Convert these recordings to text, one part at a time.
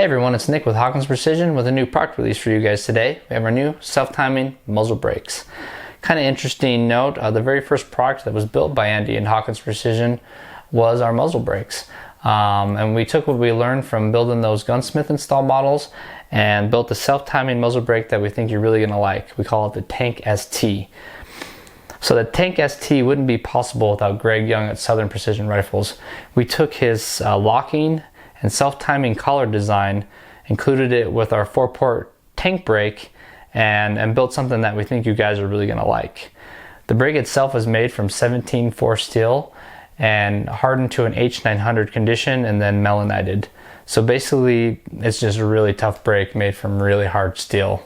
Hey everyone, it's Nick with Hawkins Precision with a new product release for you guys today. We have our new self-timing muzzle brakes. Kind of interesting note, the very first product that was built by Andy and Hawkins Precision was our muzzle brakes. And we took what we learned from building those gunsmith install models and built a self-timing muzzle brake that we think you're really going to like. We call it the Tank ST. So the Tank ST wouldn't be possible without Greg Young at Southern Precision Rifles. We took his locking and self-timing collar design, included it with our 4-port tank brake, and built something that we think you guys are really going to like. The brake itself is made from 17-4 steel and hardened to an H900 condition and then melanited. So basically it's just a really tough brake made from really hard steel.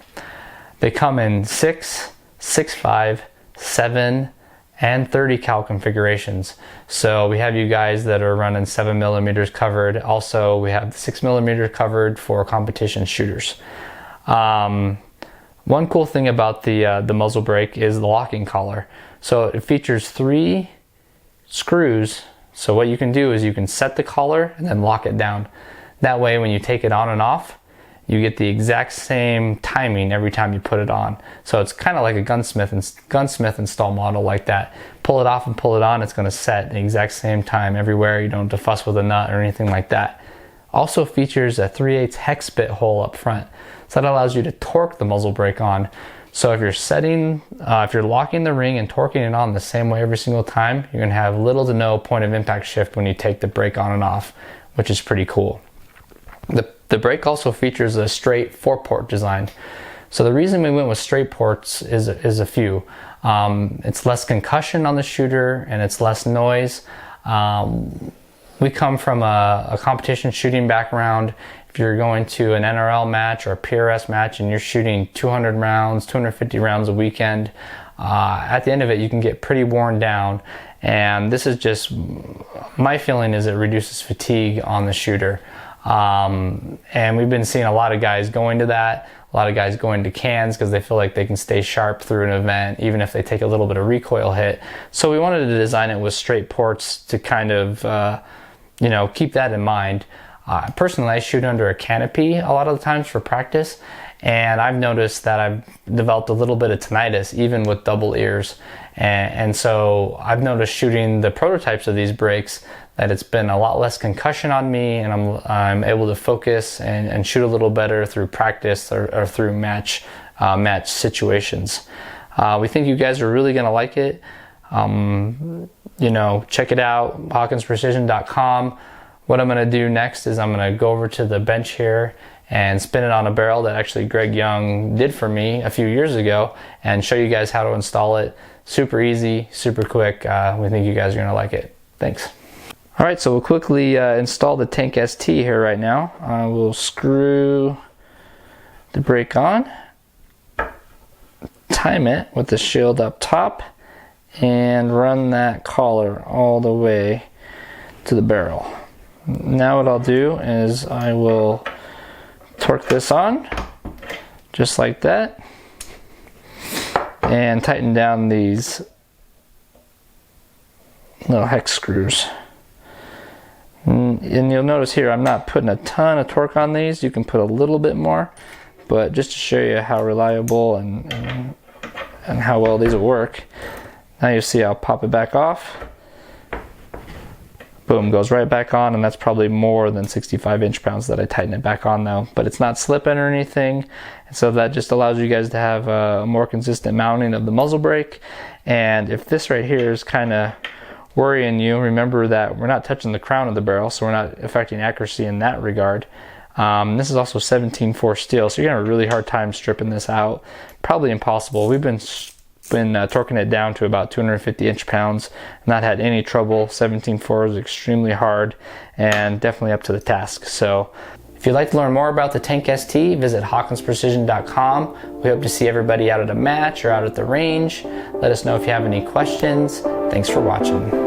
They come in 6, 6.5, 7, and 30 cal configurations. So we have you guys that are running 7mm covered. Also, we have 6mm covered for competition shooters. One cool thing about the muzzle brake is the locking collar. So it features 3 screws. So what you can do is you can set the collar and then lock it down. That way when you take it on and off, you get the exact same timing every time you put it on. So it's kind of like a gunsmith install model like that. Pull it off and pull it on, it's going to set the exact same time everywhere. You don't have to fuss with a nut or anything like that. Also features a 3/8 hex bit hole up front. So that allows you to torque the muzzle brake on. So if you're locking the ring and torquing it on the same way every single time, you're going to have little to no point of impact shift when you take the brake on and off, which is pretty cool. The brake also features a straight 4-port design. So the reason we went with straight ports is a few. It's less concussion on the shooter and it's less noise. We come from a competition shooting background. If you're going to an NRL match or a PRS match and you're shooting 200 rounds, 250 rounds a weekend, at the end of it you can get pretty worn down. And this is just, my feeling is it reduces fatigue on the shooter. And we've been seeing a lot of guys going to that, a lot of guys going to cans because they feel like they can stay sharp through an event even if they take a little bit of recoil hit. So we wanted to design it with straight ports to kind of keep that in mind. Personally, I shoot under a canopy a lot of the times for practice, and I've noticed that I've developed a little bit of tinnitus even with double ears. And so I've noticed shooting the prototypes of these brakes that it's been a lot less concussion on me, and I'm able to focus and shoot a little better through practice or through match situations. We think you guys are really going to like it. Check it out, hawkinsprecision.com. What I'm going to do next is I'm going to go over to the bench here and spin it on a barrel that actually Greg Young did for me a few years ago and show you guys how to install it. Super easy, super quick. We think you guys are going to like it. Thanks. Alright, so we'll quickly install the Tank ST here right now. We'll screw the brake on, time it with the shield up top, and run that collar all the way to the barrel. Now what I'll do is I will torque this on, just like that, and tighten down these little hex screws. And you'll notice here I'm not putting a ton of torque on these. You can put a little bit more, but just to show you how reliable and how well these will work. Now you see I'll pop it back off. Boom, goes right back on, and that's probably more than 65 inch-pounds that I tighten it back on though. But it's not slipping or anything, and so that just allows you guys to have a more consistent mounting of the muzzle brake. And if this right here is kind of worrying you, remember that we're not touching the crown of the barrel, so we're not affecting accuracy in that regard. This is also 17-4 steel, so you're gonna have a really hard time stripping this out. Probably impossible. We've been torquing it down to about 250 inch-pounds, not had any trouble. 17-4 is extremely hard and definitely up to the task. So if you'd like to learn more about the Tank ST, visit hawkinsprecision.com. We hope to see everybody out at a match or out at the range. Let us know if you have any questions. Thanks for watching.